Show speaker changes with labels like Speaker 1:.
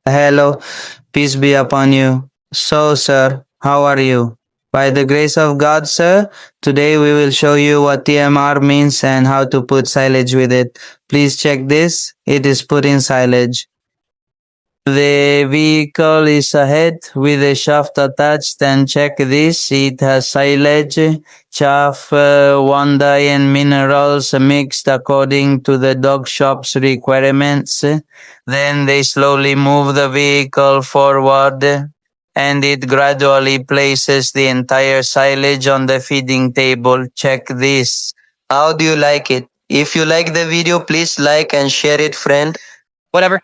Speaker 1: Hello, peace be upon you. So, sir, how are you? By the grace of God, sir, today we will show you what TMR means and how to put silage with it. Please check this. It is put in silage. The vehicle is ahead with a shaft attached, and check this. It has silage, chaff, wanda, and minerals mixed according to the dog shop's requirements. Then they slowly move the vehicle forward, and it gradually places the entire silage on the feeding table. Check this. How do you like it? If you like the video, please like and share it, friend.
Speaker 2: Whatever.